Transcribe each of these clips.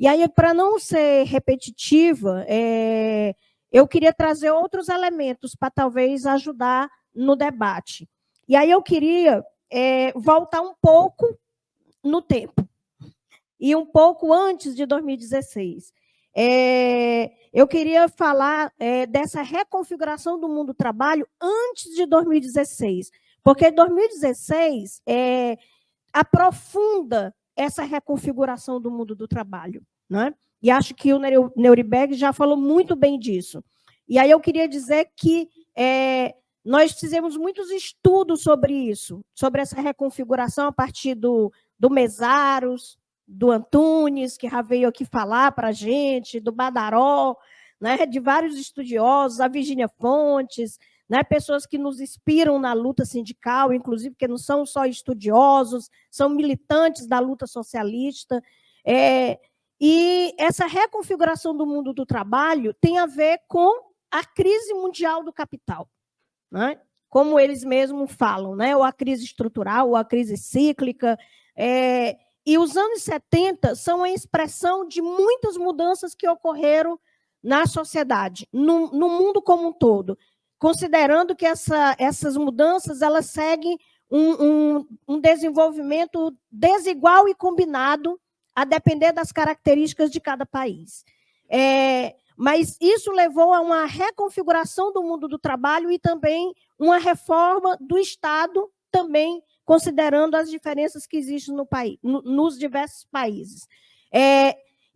E aí, para não ser repetitiva, eu queria trazer outros elementos para talvez ajudar no debate. E aí eu queria voltar um pouco no tempo, e um pouco antes de 2016. Eu queria falar dessa reconfiguração do mundo do trabalho antes de 2016, porque 2016 aprofunda essa reconfiguração do mundo do trabalho, né? E acho que o Nuremberg já falou muito bem disso. E aí eu queria dizer que nós fizemos muitos estudos sobre isso, sobre essa reconfiguração a partir do Mesaros, do Antunes, que já veio aqui falar para a gente, do Badaró, né, de vários estudiosos, a Virginia Fontes, né, pessoas que nos inspiram na luta sindical, inclusive, porque não são só estudiosos, são militantes da luta socialista. E essa reconfiguração do mundo do trabalho tem a ver com a crise mundial do capital, né? Como eles mesmos falam, né? Ou a crise estrutural, ou a crise cíclica. E os anos 70 são a expressão de muitas mudanças que ocorreram na sociedade, no mundo como um todo, considerando que essas mudanças elas seguem um desenvolvimento desigual e combinado, a depender das características de cada país. Mas isso levou a uma reconfiguração do mundo do trabalho e também uma reforma do Estado, também considerando as diferenças que existem no país, nos diversos países.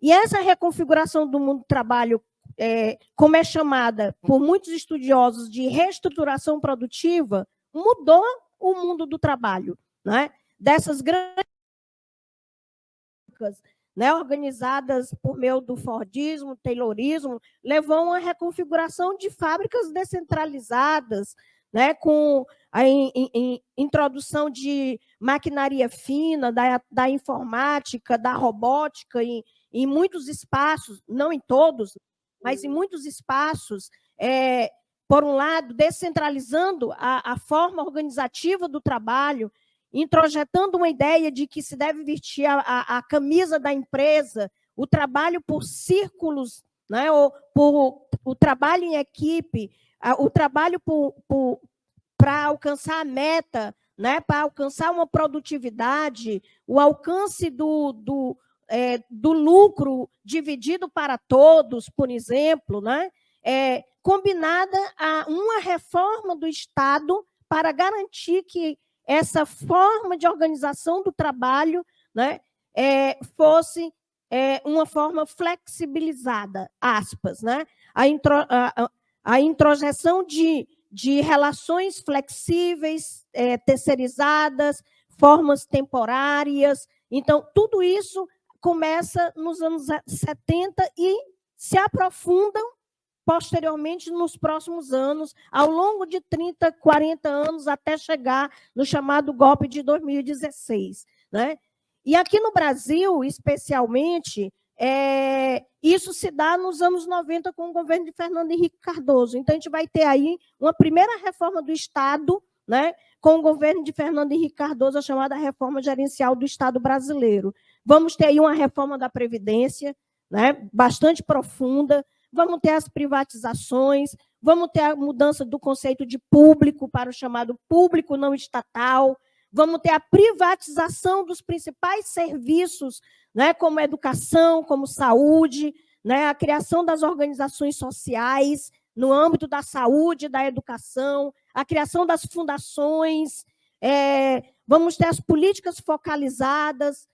E essa reconfiguração do mundo do trabalho, como é chamada por muitos estudiosos de reestruturação produtiva, mudou o mundo do trabalho, né? Dessas grandes, né, organizadas por meio do Fordismo, Taylorismo, levou a uma reconfiguração de fábricas descentralizadas, né, com a introdução de maquinaria fina, da informática, da robótica, em muitos espaços, não em todos, mas em muitos espaços, por um lado, descentralizando a forma organizativa do trabalho, introjetando uma ideia de que se deve vestir a camisa da empresa, o trabalho por círculos, né, ou o trabalho em equipe, o trabalho para alcançar a meta, né, para alcançar uma produtividade, o alcance do lucro dividido para todos, por exemplo, né, combinada a uma reforma do Estado para garantir que essa forma de organização do trabalho, né, fosse uma forma flexibilizada, aspas, né? A introjeção de relações flexíveis, terceirizadas, formas temporárias. Então, tudo isso começa nos anos 70 e se aprofundam posteriormente nos próximos anos, ao longo de 30, 40 anos, até chegar no chamado golpe de 2016. Né? E aqui no Brasil, especialmente, isso se dá nos anos 90 com o governo de Fernando Henrique Cardoso. Então, a gente vai ter aí uma primeira reforma do Estado, né, com o governo de Fernando Henrique Cardoso, a chamada reforma gerencial do Estado brasileiro. Vamos ter aí uma reforma da Previdência, né, bastante profunda. Vamos ter as privatizações, vamos ter a mudança do conceito de público para o chamado público não estatal, vamos ter a privatização dos principais serviços, né, como educação, como saúde, né, a criação das organizações sociais no âmbito da saúde e da educação, a criação das fundações, vamos ter as políticas focalizadas,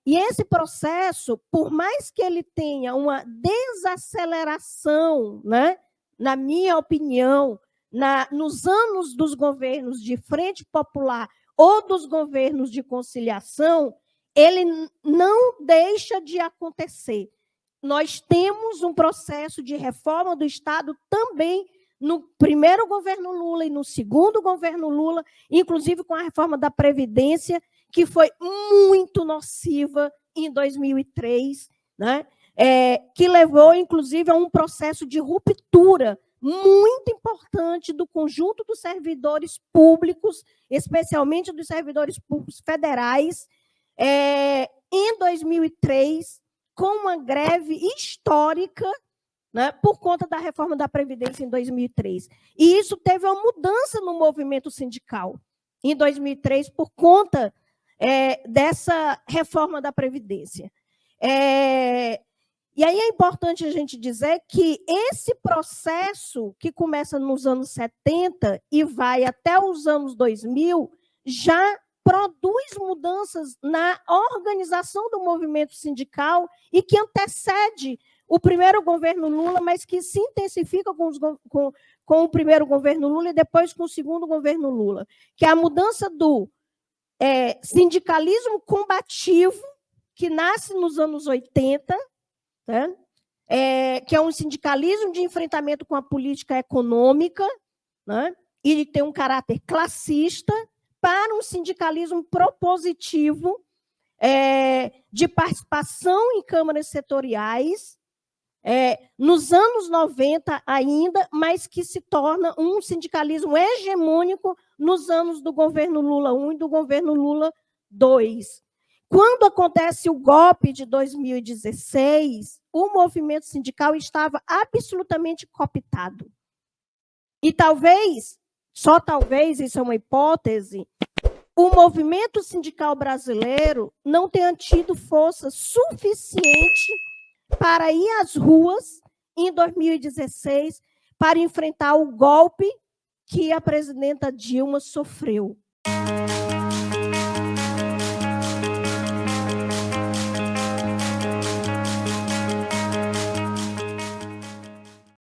e esse processo, por mais que ele tenha uma desaceleração, né, na minha opinião, nos anos dos governos de Frente Popular ou dos governos de conciliação, ele não deixa de acontecer. Nós temos um processo de reforma do Estado também no primeiro governo Lula e no segundo governo Lula, inclusive com a reforma da Previdência, que foi muito nociva em 2003, né? Que levou, inclusive, a um processo de ruptura muito importante do conjunto dos servidores públicos, especialmente dos servidores públicos federais, em 2003, com uma greve histórica, né, por conta da reforma da Previdência em 2003. E isso teve uma mudança no movimento sindical em 2003 por conta dessa reforma da Previdência. E aí é importante a gente dizer que esse processo, que começa nos anos 70 e vai até os anos 2000, já produz mudanças na organização do movimento sindical e que antecede o primeiro governo Lula, mas que se intensifica com o primeiro governo Lula e depois com o segundo governo Lula, que é a mudança do sindicalismo combativo, que nasce nos anos 80, né? Que é um sindicalismo de enfrentamento com a política econômica, né? E tem um caráter classista, para um sindicalismo propositivo de participação em câmaras setoriais, nos anos 90 ainda, mas que se torna um sindicalismo hegemônico nos anos do governo Lula I e do governo Lula II. Quando acontece o golpe de 2016, o movimento sindical estava absolutamente cooptado. E talvez, só talvez, isso é uma hipótese, o movimento sindical brasileiro não tenha tido força suficiente para ir às ruas em 2016 para enfrentar o golpe que a presidenta Dilma sofreu.